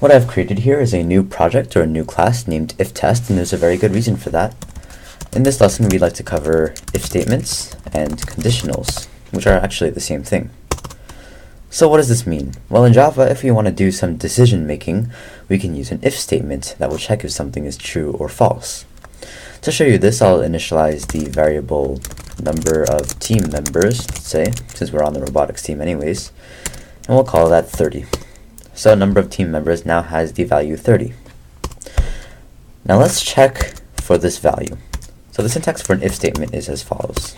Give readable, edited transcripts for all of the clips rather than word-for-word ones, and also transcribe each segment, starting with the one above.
What I've created here is a new project or a new class named ifTest, and there's a very good reason for that. In this lesson, we'd like to cover if statements and conditionals, which are actually the same thing. So what does this mean? Well, in Java, if we want to do some decision making, we can use an if statement that will check if something is true or false. To show you this, I'll initialize the variable number of team members, let's say, since we're on the robotics team anyways, and we'll call that 30. So number of team members now has the value 30. Now let's check for this value. So the syntax for an if statement is as follows.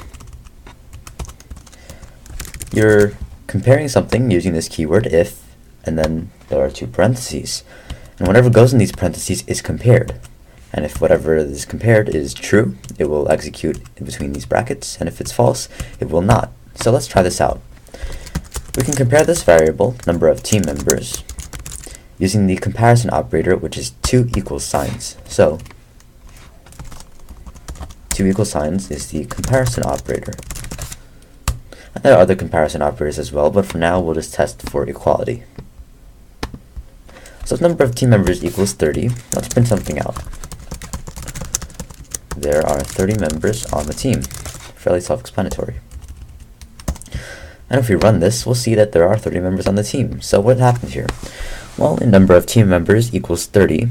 You're comparing something using this keyword if, and then there are two parentheses. And whatever goes in these parentheses is compared. And if whatever is compared is true, it will execute in between these brackets, and if it's false, it will not. So let's try this out. We can compare this variable, number of team members, using the comparison operator, which is two equal signs. So, two equal signs is the comparison operator. And there are other comparison operators as well, but for now we'll just test for equality. So if number of team members equals 30, let's print something out. There are 30 members on the team. Fairly self-explanatory. And if we run this, we'll see that there are 30 members on the team. So what happened here? Well, in number of team members equals 30,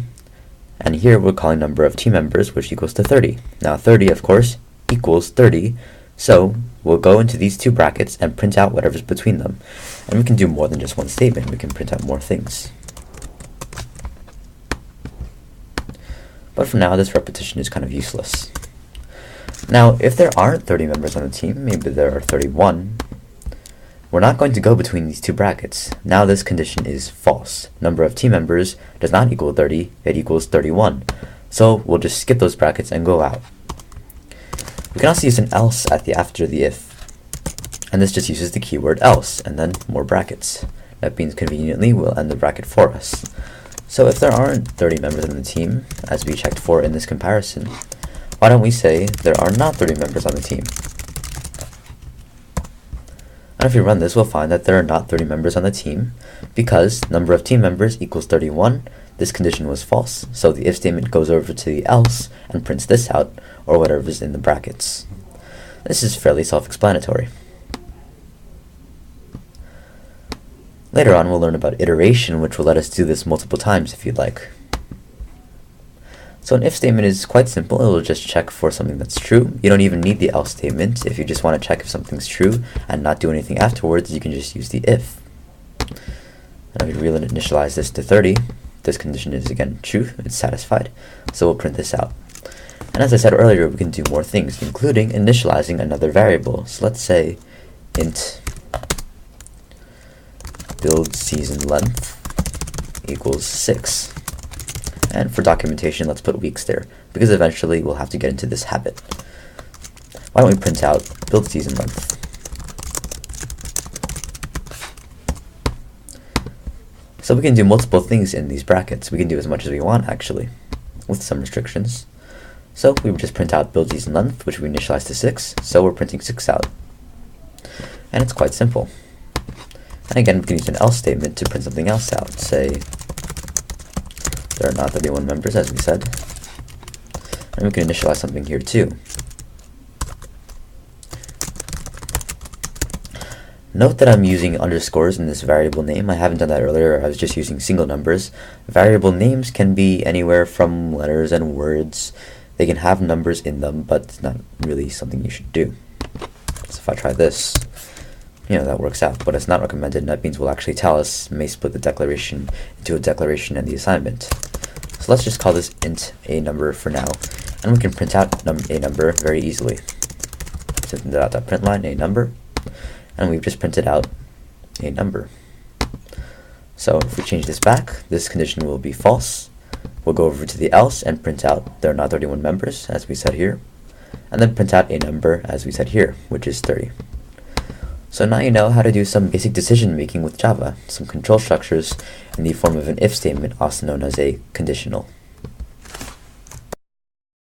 and here we're calling number of team members, which equals to 30. Now 30, of course, equals 30, so we'll go into these two brackets and print out whatever's between them. And we can do more than just one statement. We can print out more things. But for now, this repetition is kind of useless. Now, if there aren't 30 members on the team, maybe there are 31, we're not going to go between these two brackets. Now this condition is false. Number of team members does not equal 30, it equals 31. So we'll just skip those brackets and go out. We can also use an else after the if. And this just uses the keyword else, and then more brackets. That means conveniently we'll end the bracket for us. So if there aren't 30 members on the team, as we checked for in this comparison, why don't we say there are not 30 members on the team? And if we run this, we'll find that there are not 30 members on the team, because number of team members equals 31, this condition was false, so the if statement goes over to the else and prints this out, or whatever is in the brackets. This is fairly self-explanatory. Later on, we'll learn about iteration, which will let us do this multiple times if you'd like. So an if statement is quite simple. It will just check for something that's true. You don't even need the else statement. If you just want to check if something's true and not do anything afterwards, you can just use the if. And if we reinitialize this to 30, this condition is again true. It's satisfied. So we'll print this out. And as I said earlier, we can do more things, including initializing another variable. So let's say int build season length equals 6. And for documentation, let's put weeks there, because eventually we'll have to get into this habit. Why don't we print out build season length? So we can do multiple things in these brackets. We can do as much as we want, actually, with some restrictions. So we would just print out build season length, which we initialize to 6, so we're printing 6 out. And it's quite simple. And again, we can use an else statement to print something else out. Say, there are not 31 members, as we said. And we can initialize something here too. Note that I'm using underscores in this variable name. I haven't done that earlier. I was just using single numbers. Variable names can be anywhere from letters and words. They can have numbers in them, but it's not really something you should do. So if I try this, that works out, but it's not recommended, and that means will actually tell us, may split the declaration into a declaration and the assignment. So let's just call this int a number for now, and we can print out a number very easily. So print out that print line, a number, and we've just printed out a number. So if we change this back, this condition will be false. We'll go over to the else and print out there are not 31 members, as we said here, and then print out a number, as we said here, which is 30. So now you know how to do some basic decision making with Java, some control structures in the form of an if statement, also known as a conditional.